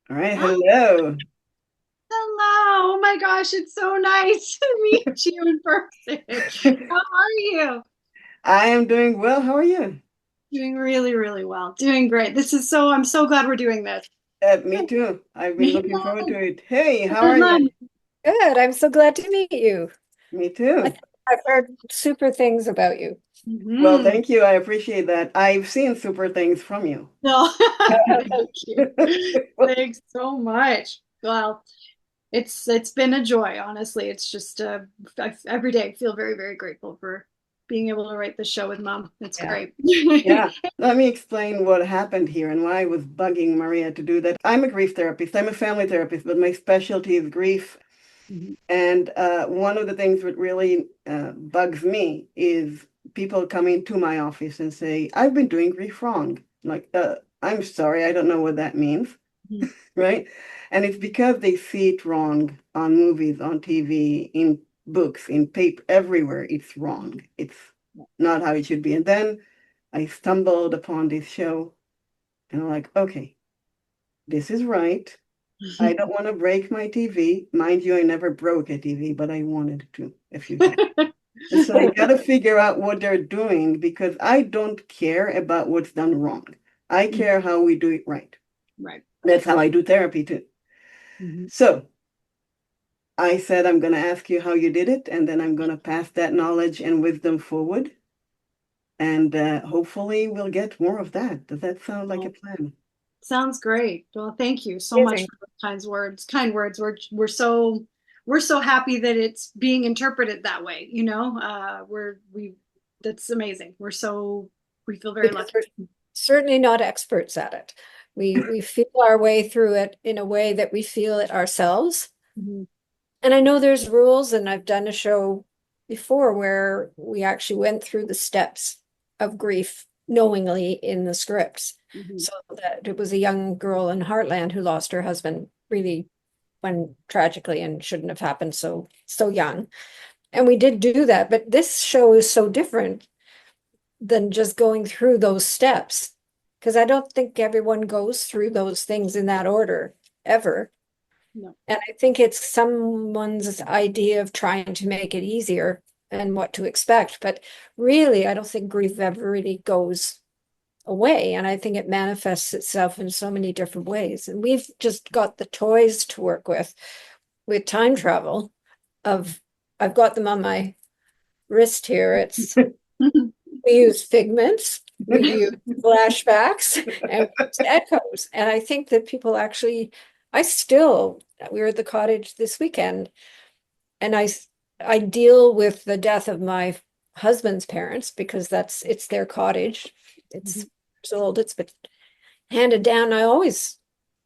All right, Oh, hello. hello. Oh my gosh, it's so nice to meet you in person. How are you? I am doing well. How are you? Doing really, really well. Doing great. I'm so glad we're doing this. Me too. I've been looking forward Yeah. to it. Hey, how are you? Good. I'm so glad to meet you. Me I too. think I've heard super things about you. Well, Mhm. thank you. I appreciate that. I've seen super things from you. No, thank you. Thanks so much. Well, it's been a joy, honestly. It's just every day I feel very, very grateful for being able to write the show with mom. It's Yeah. great. Yeah. Let me explain what happened here and why I was bugging Maria to do that. I'm a grief therapist. I'm a family therapist, but my specialty is grief. Mhm. And one of the things that really bugs me is people come into my office and say, I've been doing grief wrong. Like, I'm sorry, I don't know what that means, Mhm. right? And it's because they see it wrong on movies, on TV, in books, in paper, everywhere. It's wrong. It's not how it should be. And then I stumbled upon this show and I'm like, okay, this is right. I don't want to break my TV. Mind you, I never broke a TV, but I wanted to a few times. And so I got to figure out what they're doing because I don't care about what's done wrong. I care how we do it right. Right. That's how I do therapy too. Mhm. So I said, I'm going to ask you how you did it, and then I'm going to pass that knowledge and wisdom forward. And hopefully we'll get more of that. Does that sound like a Well, plan? sounds great. Well, thank you so much Amazing. for those kind words. Kind words. We're so happy that it's being interpreted that way. We that's amazing. We feel very Because lucky. we're certainly not experts at it. We feel our way through it in a way that we feel it ourselves. Mhm. And I know there's rules, and I've done a show before where we actually went through the steps of grief knowingly in the scripts. Mhm. So that it was a young girl in Heartland who lost her husband really when tragically and shouldn't have happened so young. And we did do that, but this show is so different than just going through those steps because I don't think everyone goes through those things in that order ever. No. And I think it's someone's idea of trying to make it easier and what to expect. But really, I don't think grief ever really goes away. And I think it manifests itself in so many different ways. And we've just got the toys to work with time travel of I've got them on my wrist here. It's we use figments, we use flashbacks, and we use echoes. And I think that people actually, we were at the cottage this weekend, and I deal with the death of my husband's parents because it's their cottage. It's Mhm. years old. It's been handed down. I always,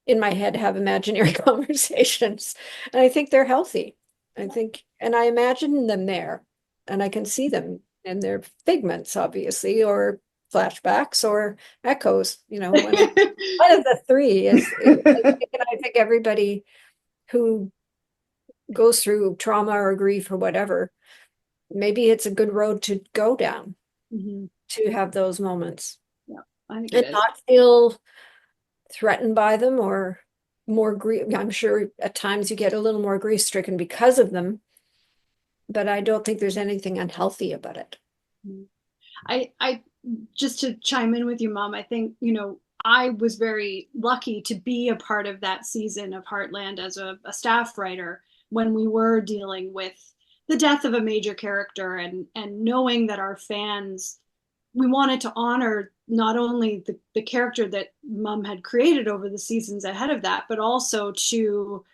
in my head, have imaginary conversations, and I think they're healthy. And I imagine them there, and I can see them, and they're figments, obviously, or flashbacks or echoes. One of the three is and I think everybody who goes through trauma or grief or whatever, maybe it's a good road to go down Mhm. to have those moments Yeah, I think it and is. not feel threatened by them or more grief. I'm sure at times you get a little more grief stricken because of them, but I don't think there's anything unhealthy about it. Mhm. I just to chime in with you, Mom, I think, I was very lucky to be a part of that season of Heartland as a staff writer when we were dealing with the death of a major character and knowing that our fans, we wanted to honor not only the character that Mom had created over the seasons ahead of that, but also to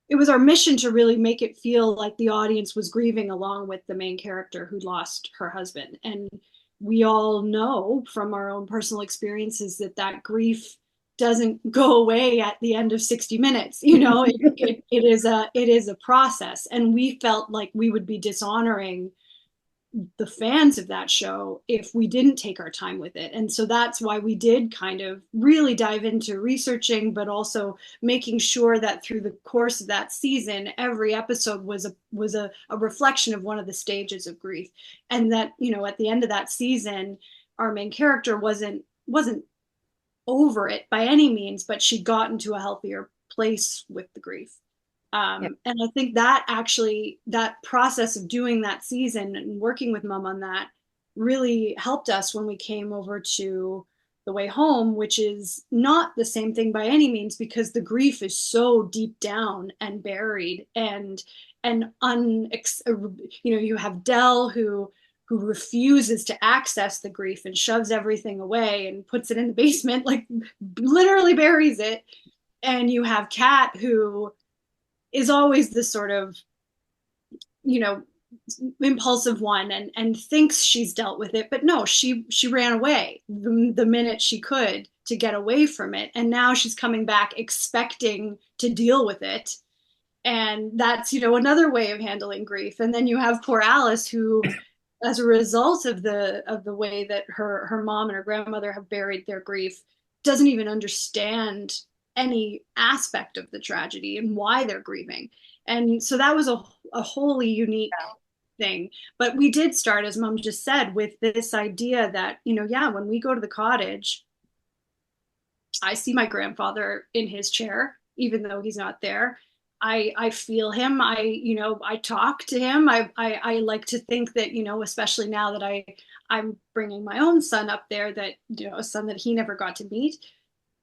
it was our mission to really make it feel like the audience was grieving along with the main character who lost her husband. And we all know from our own personal experiences that grief doesn't go away at the end of 60 minutes. It is a process, and we felt like we would be dishonoring the fans of that show if we didn't take our time with it. And so that's why we did kind of really dive into researching, but also making sure that through the course of that season, every episode was a reflection of one of the stages of grief. And that, at the end of that season, our main character wasn't over it by any means, but she got into a healthier place with the grief. And I think that actually, that process of doing that season and working with mom on that really helped us when we came over to The Way Home, which is not the same thing by any means, because the grief is so deep down and buried and you have Dell who refuses to access the grief and shoves everything away and puts it in the basement, like literally buries it. And you have Kat, who is always this sort of, you know, impulsive one and thinks she's dealt with it, but no, she ran away the minute she could to get away from it, and now she's coming back expecting to deal with it. And that's, another way of handling grief. And then you have poor Alice, who, as a result of the way that her mom and her grandmother have buried their grief, doesn't even understand any aspect of the tragedy and why they're grieving. And so that was a wholly unique thing. But we did start, as mom just said, with this idea that, when we go to the cottage, I see my grandfather in his chair, even though he's not there. I feel him. I talk to him. I like to think that, especially now that I'm bringing my own son up there, that, a son that he never got to meet,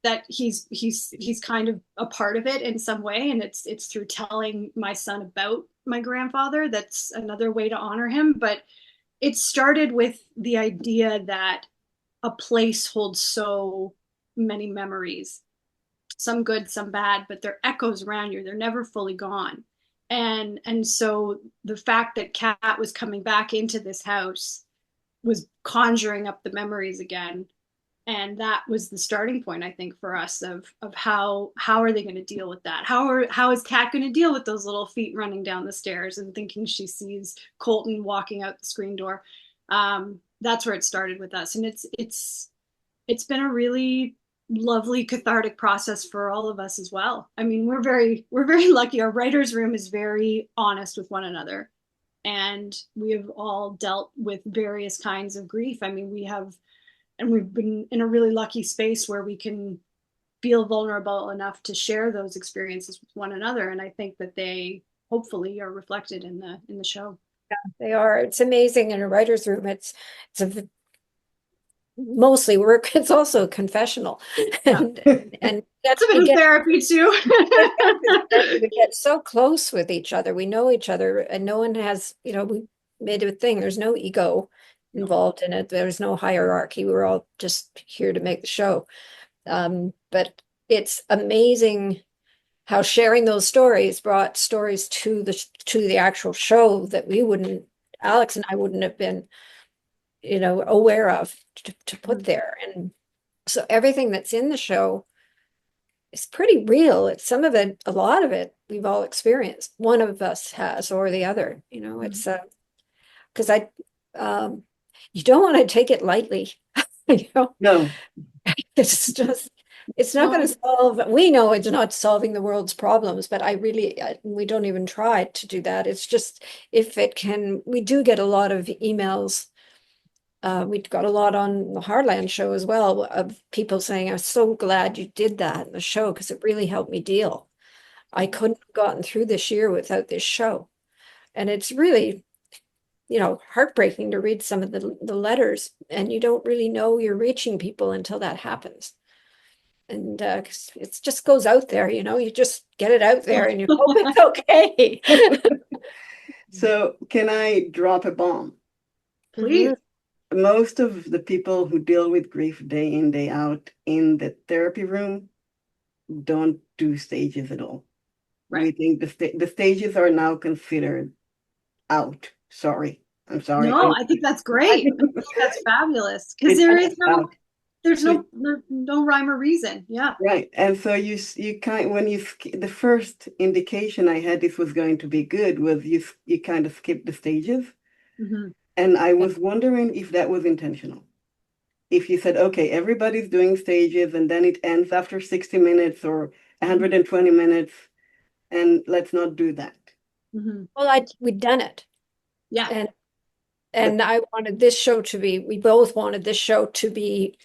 that he's kind of a part of it in some way. And it's through telling my son about my grandfather. That's another way to honor him. But it started with the idea that a place holds so many memories, some good, some bad, but they're echoes around you. They're never fully gone. And so the fact that Kat was coming back into this house was conjuring up the memories again. And that was the starting point, I think, for us of how are they going to deal with that? How is Kat going to deal with those little feet running down the stairs and thinking she sees Colton walking out the screen door? That's where it started with us, and it's been a really lovely cathartic process for all of us as well. I mean, we're very lucky. Our writers' room is very honest with one another, and we have all dealt with various kinds of grief. I mean, we've been in a really lucky space where we can feel vulnerable enough to share those experiences with one another. And I think that they hopefully are reflected in the show. Yeah, they are. It's amazing in a writer's room. It's mostly work. It's also confessional. And that's a bit of therapy too. We get so close with each other. We know each other, and no one has, we made a thing. There's no ego involved in it. There's no hierarchy. We're all just here to make the show. But it's amazing how sharing those stories brought stories to the actual show that Alex and I wouldn't have been, aware of to put there. And so everything that's in the show is pretty real. It's a lot of it we've all experienced. One of us has, or the other, it's because you don't want to take it lightly. No, it's just, it's not going to solve, we know it's not solving the world's problems, but we don't even try to do that. It's just, we do get a lot of emails. We got a lot on the Heartland show as well, of people saying, I'm so glad you did that in the show, because it really helped me deal. I couldn't have gotten through this year without this show. And it's really, heartbreaking to read some of the letters, and you don't really know you're reaching people until that happens. And it just goes out there, you just get it out there and you hope it's okay. So can I drop a bomb? Please. Most of the people who deal with grief day in, day out in the therapy room don't do stages at all. Right. We think the stages are now considered out. Sorry. I'm sorry. No, I think that's great. I think that's fabulous, because there's no rhyme or reason. Yeah. Right. And so you the first indication I had this was going to be good was you kind of skipped the stages. Mm-hmm. And I was wondering if that was intentional. If you said, okay, everybody's doing stages and then it ends after 60 minutes or 120 minutes, and let's not do that. Mm-hmm. Well, we'd done it. Yeah. And I wanted this show to be, we both wanted this show to be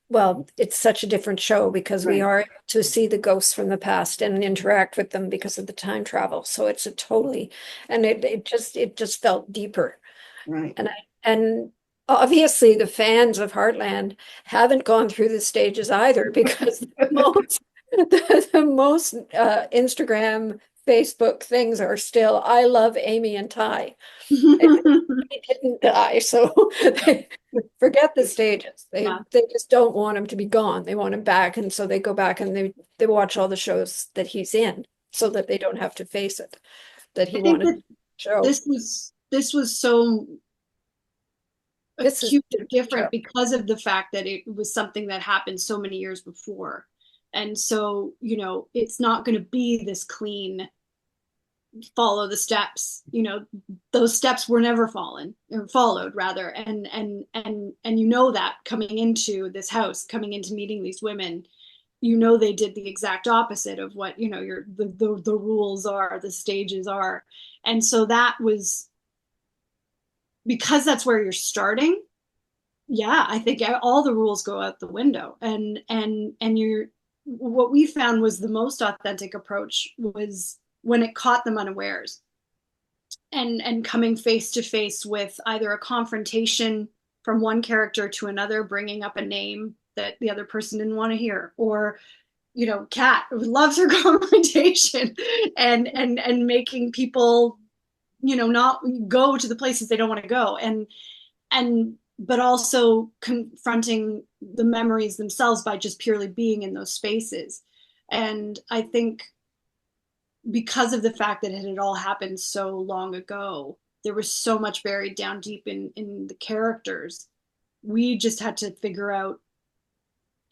well, it's such a different show because we Right. are able to see the ghosts from the past and interact with them because of the time travel. So it's a totally, and it just felt deeper. Right. And obviously the fans of Heartland haven't gone through the stages either because the most Instagram, Facebook things are still I love Amy and Ty. They didn't die, so they forget the stages. Yeah. They just don't want him to be gone. They want him back, and so they go back and they watch all the shows that he's in, so that they don't have to face it that he I think wanted that to show. this was so This is acutely a show. different because of the fact that it was something that happened so many years before. And so, it's not going to be this clean follow the steps. Those steps were never followed rather. And that coming into this house, coming into meeting these women, they did the exact opposite of what, the rules are, the stages are. And so that was because that's where you're starting. Yeah, I think all the rules go out the window. And what we found was the most authentic approach was when it caught them unawares and coming face to face with either a confrontation from one character to another, bringing up a name that the other person didn't want to hear, or Kat loves her confrontation and making people not go to the places they don't want to go, and but also confronting the memories themselves by just purely being in those spaces. And I think because of the fact that it had all happened so long ago, there was so much buried down deep in the characters. We just had to figure out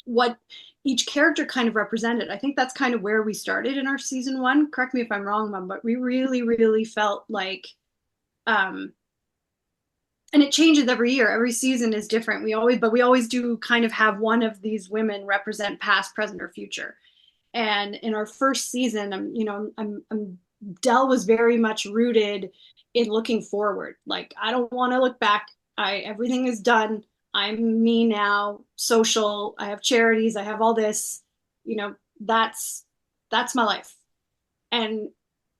what each character kind of represented. I think that's kind of where we started in our season one. Correct me if I'm wrong, Mom, but we really, really felt like, and it changes every year. Every season is different. We always do kind of have one of these women represent past, present, or future. And in our first season, Dell was very much rooted in looking forward. Like, I don't want to look back. Everything is done. I'm me now, social. I have charities. I have all this. That's my life. And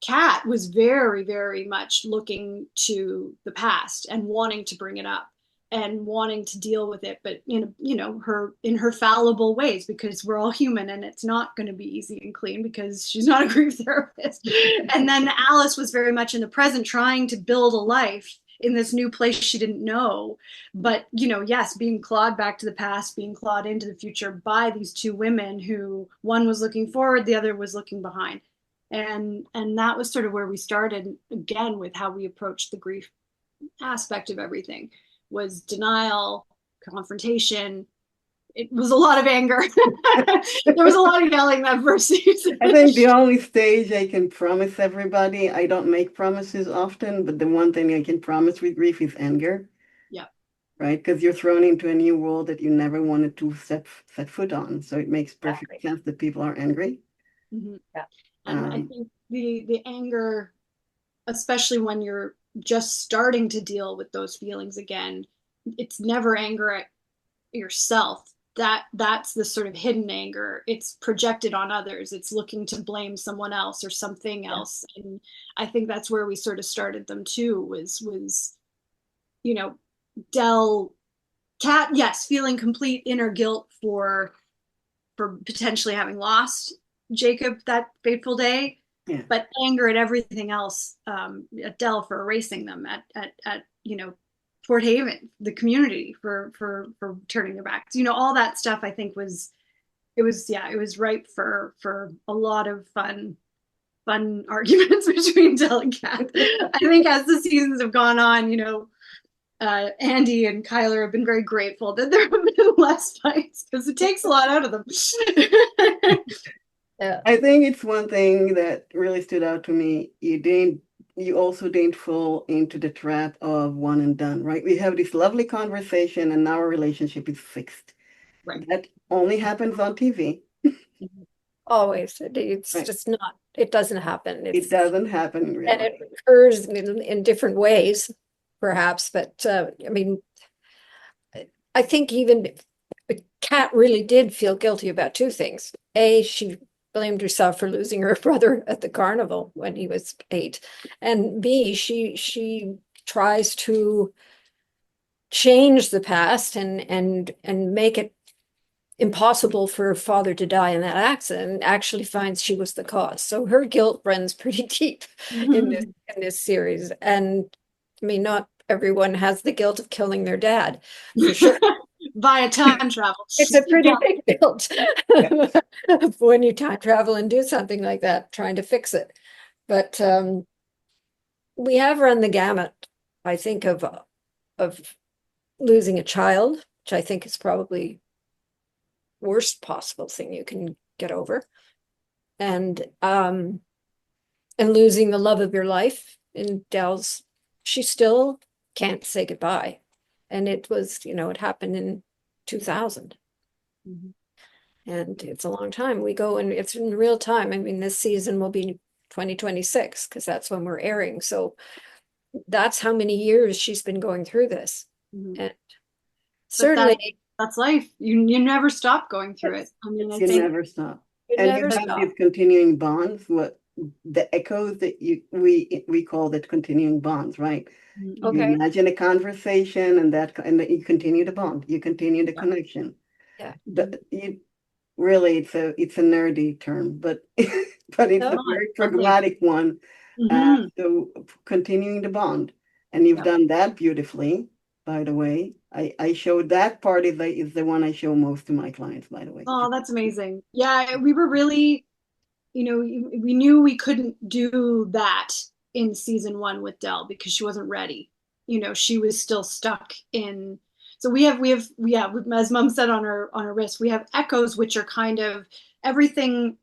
Kat was very, very much looking to the past and wanting to bring it up and wanting to deal with it, but her in her fallible ways, because we're all human and it's not going to be easy and clean because she's not a grief therapist. And then Alice was very much in the present, trying to build a life in this new place she didn't know. But yes, being clawed back to the past, being clawed into the future by these two women who one was looking forward, the other was looking behind. And that was sort of where we started again with how we approached the grief aspect of everything. Was denial, confrontation. It was a lot of anger. There was a lot of yelling that first season. I think the only stage I can promise everybody, I don't make promises often, but the one thing I can promise with grief is anger. Yeah. Right? Because you're thrown into a new world that you never wanted to set foot on. So it makes perfect sense that people are angry. Mm-hmm. Yeah. And I think the anger, especially when you're just starting to deal with those feelings again, it's never anger at yourself. That's the sort of hidden anger. It's projected on others. It's looking to blame someone else or something else. And I think that's where we sort of started them too, was Dell, Kat, yes, feeling complete inner guilt for potentially having lost Jacob that fateful day, but anger at everything else, at Dell for erasing them, at Port Haven, the community for turning their backs. All that stuff I think was ripe for a lot of fun arguments between Dell and Kat. I think as the seasons have gone on, Andy and Kyler have been very grateful that there have been less fights because it takes a lot out of them. Yeah. I think it's one thing that really stood out to me. You also didn't fall into the trap of one and done, right? We have this lovely conversation and now our relationship is fixed. Right. That only happens on TV. Always. It's just not, it doesn't happen. It doesn't happen in real life. life. And it occurs in different ways, perhaps. But I mean, I think even Kat really did feel guilty about two things. A, she blamed herself for losing her brother at the carnival when he was 8. And B, she tries to change the past and make it impossible for her father to die in that accident, and actually finds she was the cause. So her guilt runs pretty deep in this series. And I mean, not everyone has the guilt of killing their dad, for sure. Via time travel. It's a pretty big guilt when you time travel and do something like that, trying to fix it. But we have run the gamut, I think, of losing a child, which I think is probably worst possible thing you can get over, and losing the love of your life. In Dell's, she still can't say goodbye, and it was, it happened in 2000. And it's a long time. We go and it's in real time. I mean, this season will be 2026 because that's when we're airing. So that's how many years she's been going through this. And certainly that's life. You never stop going through it. I mean, I think never stop. And you have these continuing bonds, what the echoes that we call that continuing bonds, right? Okay. You imagine a conversation and you continue the bond, you continue the connection. Yeah. But really it's a nerdy term, but but it's a very pragmatic one. So continuing the bond. And you've done that beautifully, by the way. I showed that part is the one I show most to my clients, by the way. Oh, that's amazing. Yeah, we were really, we knew we couldn't do that in season 1 with Dell because she wasn't ready. She was still stuck in. So we have, as Mom said on her wrist, we have echoes, which are kind of everything.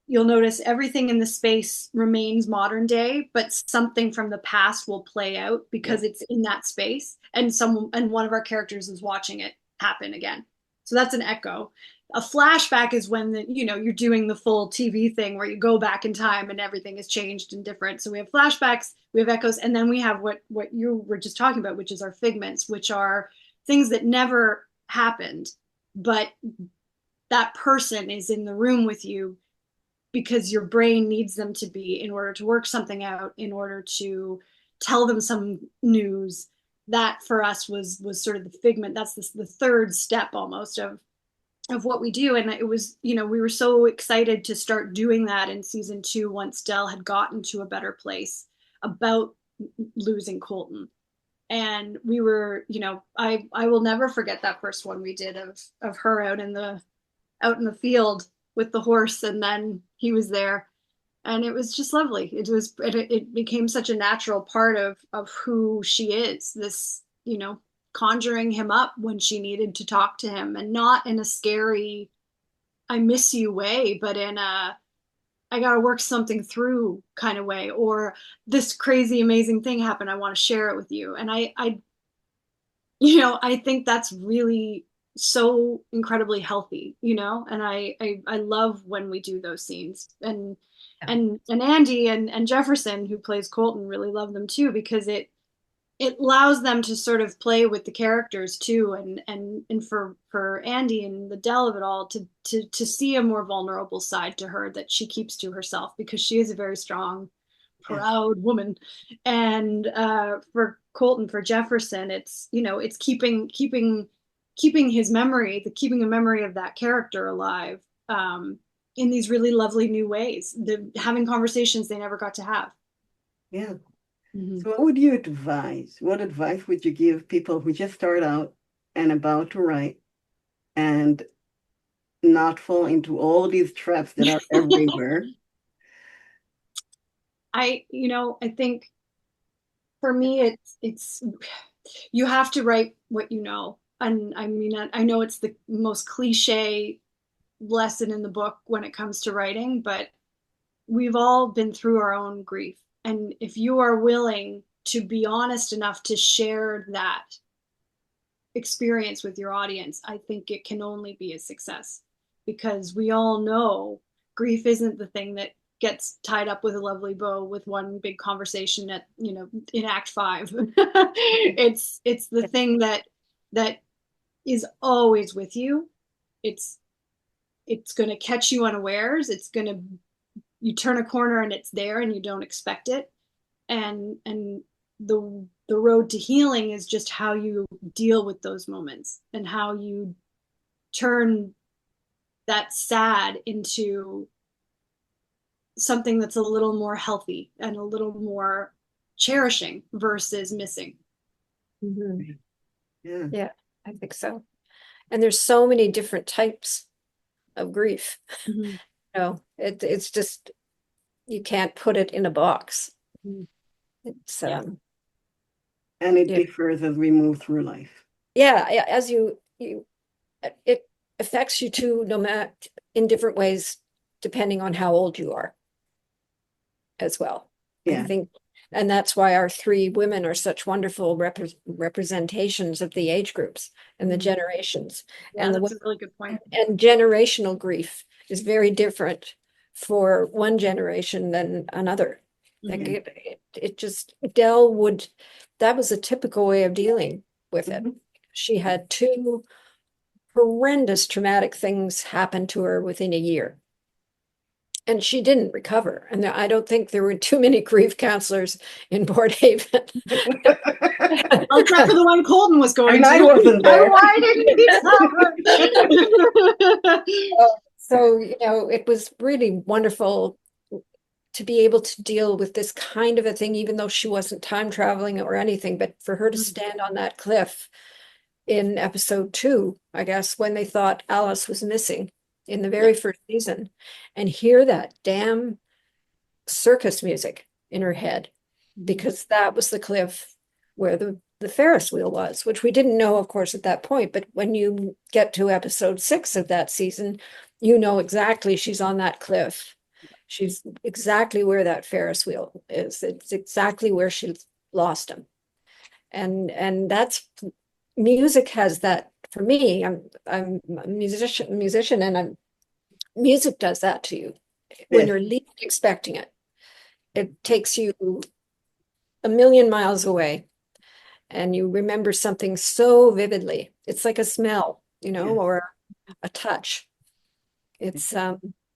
You'll notice everything in the space remains modern day, but something from the past will play out because it's in that space, and one of our characters is watching it happen again. So that's an echo. A flashback is when you're doing the full TV thing where you go back in time and everything is changed and different. So we have flashbacks, we have echoes, and then we have what you were just talking about, which is our figments, which are things that never happened, but that person is in the room with you because your brain needs them to be in order to work something out, in order to tell them some news. That for us was sort of the figment. That's the third step almost of what we do. And it was, we were so excited to start doing that in season 2 once Dell had gotten to a better place about losing Colton. And we were, I will never forget that first one we did of her out in the field with the horse, and then he was there, and it was just lovely. It became such a natural part of who she is, this, conjuring him up when she needed to talk to him, and not in a scary I miss you way, but in a I got to work something through kind of way, or this crazy amazing thing happened, I want to share it with you. And I think that's really so incredibly healthy, and I love when we do those scenes. And Andy and Jefferson, who plays Colton, really love them too, because it allows them to sort of play with the characters too, and for Andy and the Dell of it all to see a more vulnerable side to her that she keeps to herself, because she is a very strong, proud woman. And for Colton, for Jefferson, it's it's keeping his memory, keeping a memory of that character alive in these really lovely new ways, having conversations they never got to have. Yeah. So what would you advise? What advice would you give people who just start out and about to write and not fall into all these traps that are everywhere? I think for me, it's you have to write what you know. And I mean, I know it's the most cliche lesson in the book when it comes to writing, but we've all been through our own grief. And if you are willing to be honest enough to share that experience with your audience, I think it can only be a success, because we all know grief isn't the thing that gets tied up with a lovely bow with one big conversation at in Act 5. It's the thing that is always with you. It's going to catch you unawares. You turn a corner and it's there and you don't expect it. And the road to healing is just how you deal with those moments and how you turn that sad into something that's a little more healthy and a little more cherishing versus missing. Mhm. Yeah. Yeah, I think so. And there's so many different types of grief. Mm-hmm. It's just, you can't put it in a box. Mm-hmm. It's Yeah. And it Yeah. differs as we move through life. Yeah, as you it affects you too, no matter, in different ways, depending on how old you are as well. I Yeah. think, and that's why our three women are such wonderful representations of the age groups and the generations. Yeah, And that's a really good point. and generational grief is very different for one generation than another. Like Mhm. it just, Dell would, that was a typical way of dealing with it. Mhm. She had two horrendous traumatic things happen to her within a year. And she didn't recover. And I don't think there were too many grief counselors in Port Haven. Except for the one Colton was going And to. I wasn't there. Why didn't he tell her? So, it was really wonderful to be able to deal with this kind of a thing, even though she wasn't time traveling or anything, but for her to stand on that cliff in episode 2, I guess, when they thought Alice was missing in the very first season, and hear that damn circus music in her head, because that was the cliff where the Ferris wheel was, which we didn't know, of course, at that point. But when you get to episode 6 of that season, you know exactly she's on that cliff. She's exactly where that Ferris wheel is. It's exactly where she lost him. And that's, music has that for me. I'm a musician, and music does that to you when Yes. you're least expecting it. It takes you a million miles away, and you remember something so vividly. It's like a smell, or a touch. It's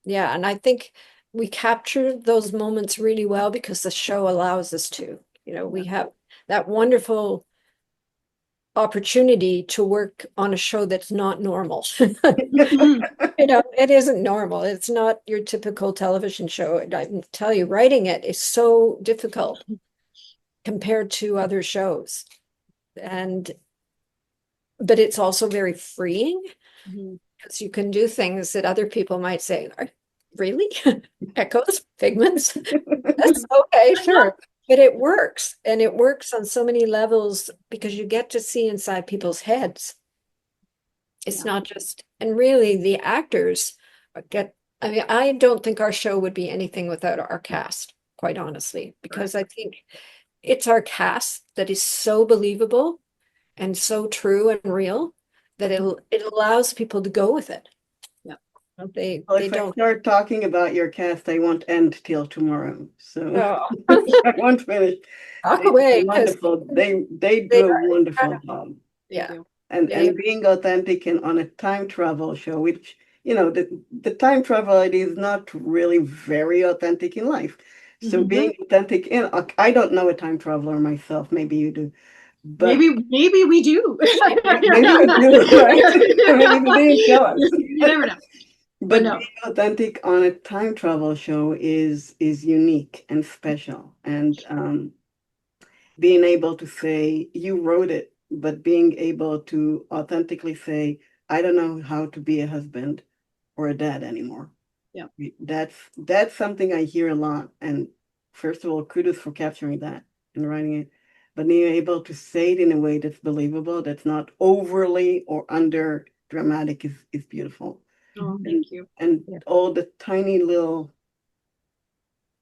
yeah, and I think we capture those moments really well because the show allows us to. We have that wonderful opportunity to work on a show that's not normal. It isn't normal. It's not your typical television show. I can tell you, writing it is so difficult compared to other shows. But it's also very freeing, because you can do things that other people might say, really? Echoes, figments? That's okay, sure. But it works, and it works on so many levels because you get to see inside people's heads. It's not just, and really the actors I mean, I don't think our show would be anything without our cast, quite honestly, because I think it's our cast that is so believable and so true and real that it allows people to go with it. Yeah. They Well, if I don't. start talking about your cast, I won't end till tomorrow. So Oh, I won't finish. talk They away, do because wonderful. They they do a are wonderful incredible. job. Yeah. And being authentic and on a time travel show, which the time travel idea is not really very authentic in life. So being authentic in, I don't know a time traveler myself. Maybe you do, but maybe we do. maybe you do, right? Maybe they didn't tell us. You never know. But no. being authentic on a time travel show is unique and special, and being able to say you wrote it, but being able to authentically say, I don't know how to be a husband or a dad anymore. Yeah. That's something I hear a lot. And first of all, kudos for capturing that and writing it. But being able to say it in a way that's believable, that's not overly or under dramatic is beautiful. Oh, thank you. And all the tiny little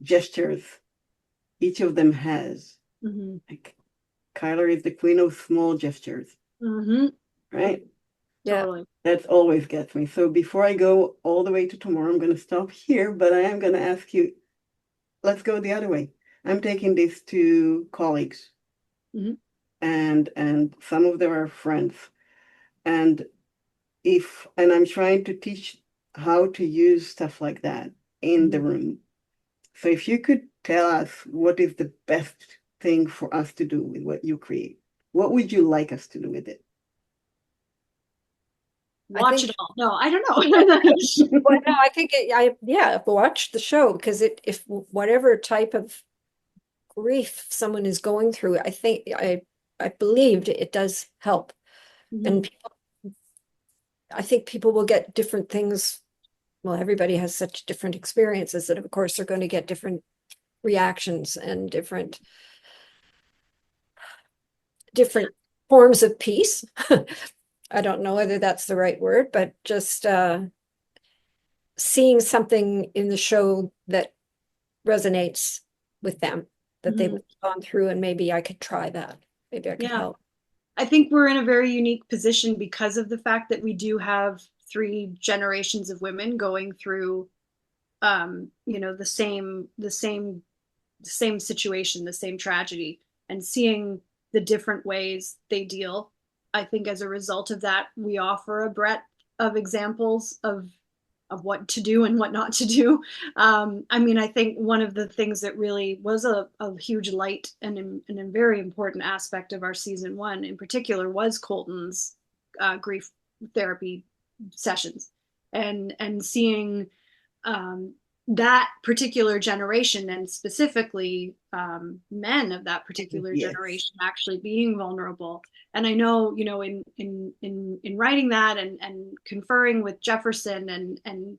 gestures each of them has. Like Kyler is the queen of small gestures, right? Yeah. Totally. That always gets me. So before I go all the way to tomorrow, I'm going to stop here, but I am going to ask you, let's go the other way. I'm taking this to colleagues, and some of them are friends. And I'm trying to teach how to use stuff like that in the room. So if you could tell us what is the best thing for us to do with what you create, what would you like us to do with it? Watch it all. No, I don't know. Well, no, I think watch the show, because if whatever type of grief someone is going through, I believed it does help. And I think people will get different things. Well, everybody has such different experiences that, of course, they're going to get different reactions and different forms of peace. I don't know whether that's the right word, but just seeing something in the show that resonates with them, that they've gone through, and maybe I could try that. Maybe I could help. I think we're in a very unique position because of the fact that we do have 3 generations of women going through, the same situation, the same tragedy, and seeing the different ways they deal. I think as a result of that, we offer a breadth of examples of what to do and what not to do. I think one of the things that really was a huge light and a very important aspect of our season 1 in particular was Colton's grief therapy sessions, and seeing that particular generation, and specifically men of that particular generation, actually being vulnerable. And I know, in writing that and conferring with Jefferson, and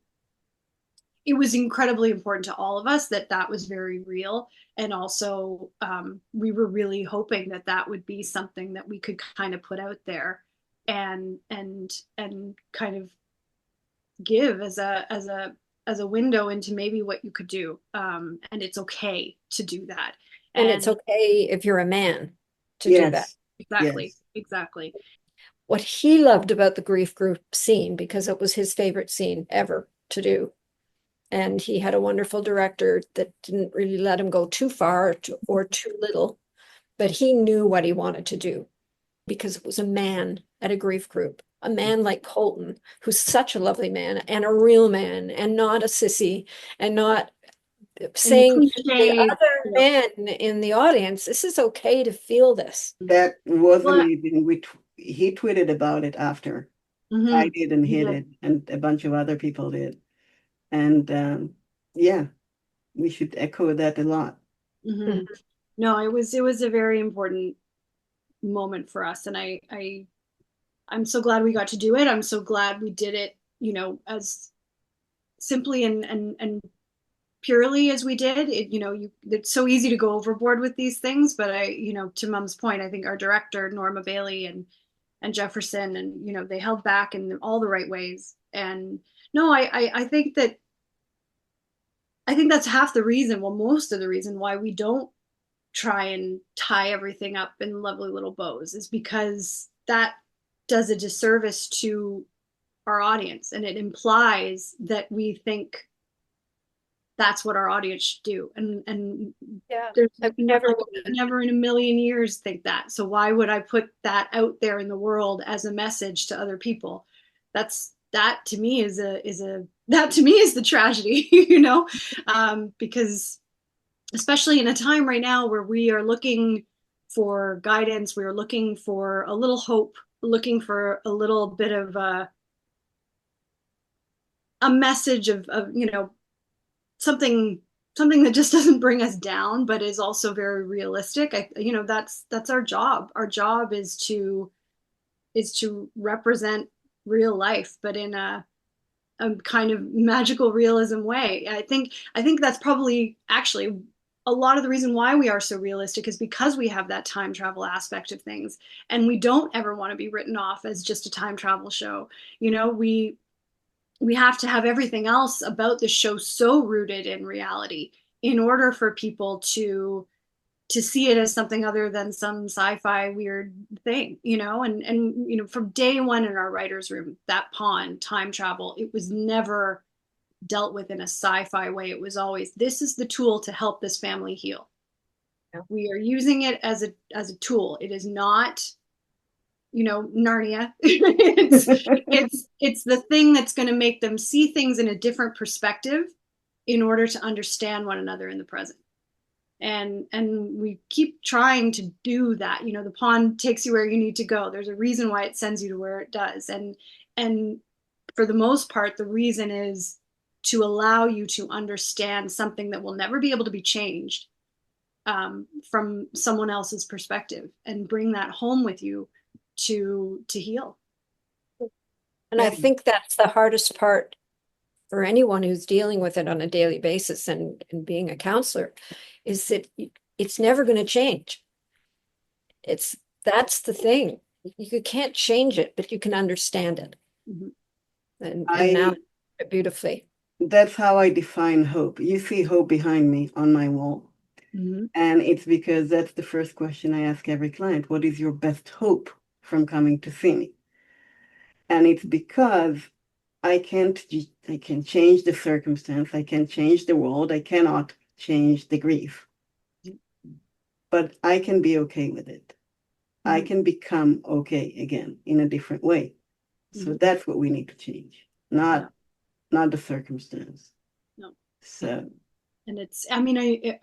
it was incredibly important to all of us that was very real. And also, we were really hoping that would be something that we could kind of put out there and kind of give as a window into maybe what you could do. And it's okay to do that. And it's okay if you're a man to do that. Exactly. What he loved about the grief group scene, because it was his favorite scene ever to do, and he had a wonderful director that didn't really let him go too far or too little, but he knew what he wanted to do, because it was a man at a grief group, a man like Colton, who's such a lovely man and a real man and not a sissy, and not saying to the other men in the audience, this is okay to feel this. That was amazing. He tweeted about it after. I did, and he did, and a bunch of other people did. And we should echo that a lot. No, it was a very important moment for us, and I'm so glad we got to do it. I'm so glad we did it, as simply and purely as we did. It's so easy to go overboard with these things, but to Mom's point, I think our director Norma Bailey and Jefferson, and they held back in all the right ways. And no, I think that's half the reason, well, most of the reason why we don't try and tie everything up in lovely little bows, is because that does a disservice to our audience, and it implies that we think that's what our audience should do. And I've never in a million years think that. So why would I put that out there in the world as a message to other people? That to me is the tragedy, because especially in a time right now where we are looking for guidance, we are looking for a little hope, looking for a little bit of a message of something that just doesn't bring us down, but is also very realistic. That's our job. Our job is to represent real life, but in a kind of magical realism way. I think that's probably actually a lot of the reason why we are so realistic, is because we have that time travel aspect of things, and we don't ever want to be written off as just a time travel show. We have to have everything else about the show so rooted in reality in order for people to see it as something other than some sci-fi weird thing, and from day one in our writers' room, that pawn, time travel, it was never dealt with in a sci-fi way. It was always, this is the tool to help this family heal. We are using it as a tool. It is not Narnia. It's the thing that's going to make them see things in a different perspective in order to understand one another in the present. And we keep trying to do that. The pond takes you where you need to go. There's a reason why it sends you to where it does. And for the most part, the reason is to allow you to understand something that will never be able to be changed from someone else's perspective, and bring that home with you to heal. And I think that's the hardest part for anyone who's dealing with it on a daily basis, and being a counselor, is that it's never going to change. That's the thing. You can't change it, but you can understand it. Mm-hmm. And now beautifully. That's how I define hope. You see hope behind me on my wall. Mm-hmm. And it's because that's the first question I ask every client. What is your best hope from coming to see me? And it's because I can change the circumstance. I can change the world. I cannot change the grief. But I can be okay with it. Mm-hmm. I can become okay again in a different way. Mm-hmm. So that's what we need to change, not the circumstance. No. So. And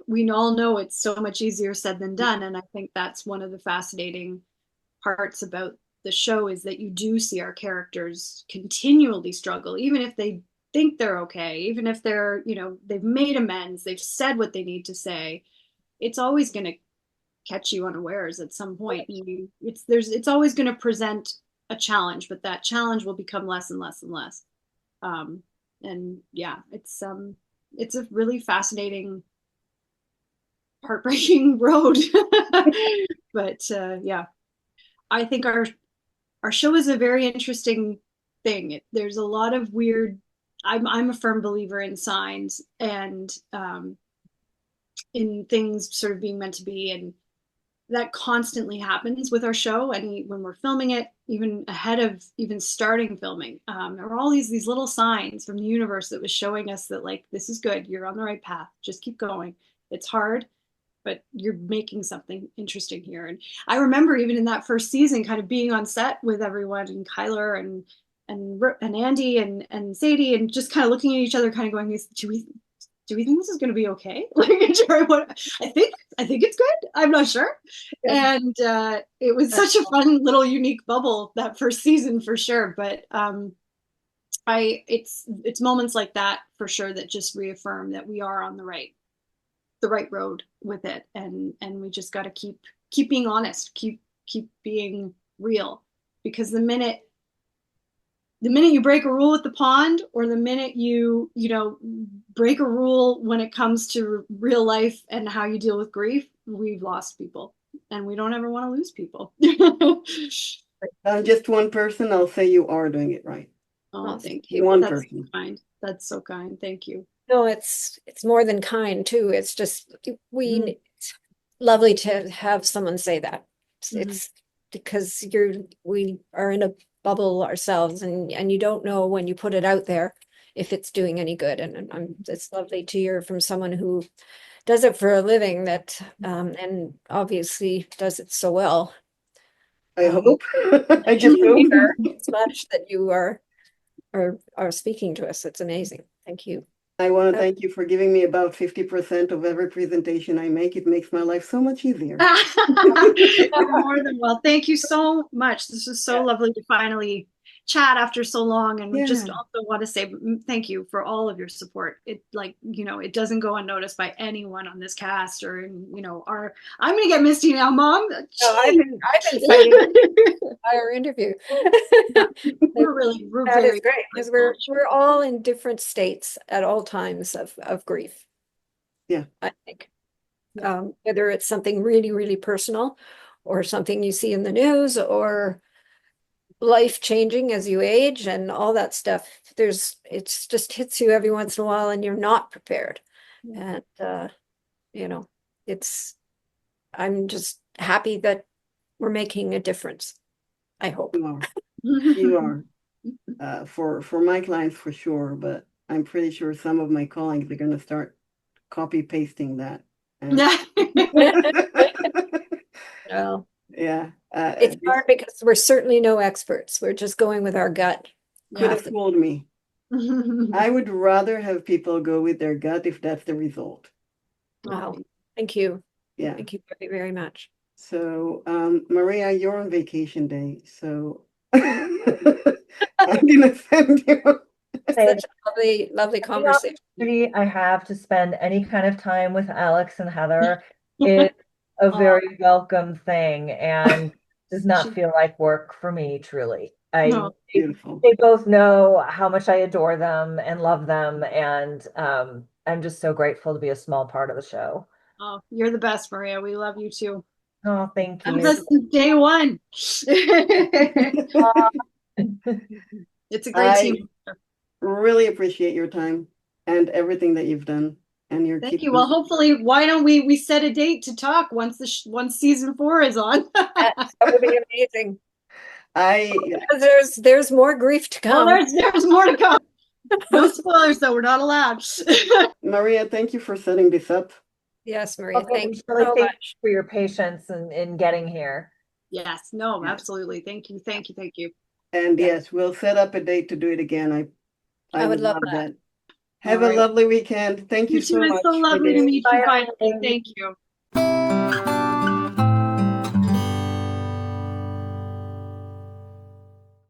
we all know it's so much easier said than done. And I think that's one of the fascinating parts about the show, is that you do see our characters continually struggle, even if they think they're okay, even if they're, they've made amends, they've said what they need to say. It's always going to catch you unawares at some point. It's always going to present a challenge, but that challenge will become less and less and less. And yeah, it's a really fascinating, heartbreaking road. But yeah, I think our show is a very interesting thing. There's a lot of weird, I'm a firm believer in signs and in things sort of being meant to be, and that constantly happens with our show. And when we're filming it, even ahead of even starting filming, there were all these little signs from the universe that was showing us that, like, this is good, you're on the right path, just keep going. It's hard, but you're making something interesting here. And I remember even in that first season, kind of being on set with everyone, and Kyler and Andy and Sadie, and just kind of looking at each other, kind of going, do we think this is going to be okay? Like, I think it's good. I'm not sure. Yeah. And it was such a fun little unique bubble that first season, for sure. But it's moments like that for sure that just reaffirm that we are on the right road with it, and we just got to keep being honest, keep being real, because the minute you break a rule with the pond, or the minute you break a rule when it comes to real life and how you deal with grief, we've lost people, and we don't ever want to lose people. Just one person, I'll say you are doing it right. Oh, thank you. One That's person. So kind. That's so kind. Thank you. No, it's more than kind too. It's just it's lovely to have someone say that. It's because we are in a bubble ourselves, and you don't know when you put it out there if it's doing any good. And it's lovely to hear from someone who does it for a living, that and obviously does it so well. I hope. I just hope as much that you are speaking to us. It's amazing. Thank you. I want to thank you for giving me about 50% of every presentation I make. It makes my life so much easier. You're more than well. Thank you so much. This was so lovely to finally chat after so long. And we just also want to say thank you for all of your support. It it doesn't go unnoticed by anyone on this cast, or I'm gonna get misty now, Mom. No, I've been fighting our interview. We're that very is great, because we're all in different states at all times of grief. Yeah, I think whether it's something really, really personal, or something you see in the news, or life changing as you age and all that stuff. It's just hits you every once in a while, and you're not prepared. And I'm just happy that we're making a difference. I hope. You are. For my clients, for sure, but I'm pretty sure some of my colleagues are going to start copy pasting that. Well, Yeah. It's This hard because we're certainly no experts. We're just going with our gut. could Yeah. have fooled me. I would rather have people go with their gut if that's the result. Wow. Thank you. Yeah. Thank you very, very much. So, Maria, you're on vacation day, so I'm gonna send you. Such a lovely, lovely conversation. Opportunity I have to spend any kind of time with Alex and Heather is a very welcome thing and does not feel like work for me, truly. No. Beautiful. They both know how much I adore them and love them, and I'm just so grateful to be a small part of the show. Oh, you're the best, Maria. We love you too. Oh, thank I'm you. just day one. It's a great I team. really appreciate your time and everything that you've done, and your Thank you. Well, hopefully, why don't we set a date to talk once once season 4 is on? That would be amazing. Yeah. There's more grief to Well, come. there's more to come. No spoilers, though. We're not allowed. Maria, thank you for setting this up. Yes, Maria. Okay, Thank you really so thank much. you for your patience in getting here. Yes. No. Yeah. Absolutely. Thank you. Thank you. Thank you. And Yeah. yes, we'll set up a date to do it again. I I would would love love that. that. Have All a right. lovely weekend. Thank you You too. so It's much so for lovely to this. meet you Bye, finally. everyone. Thank you.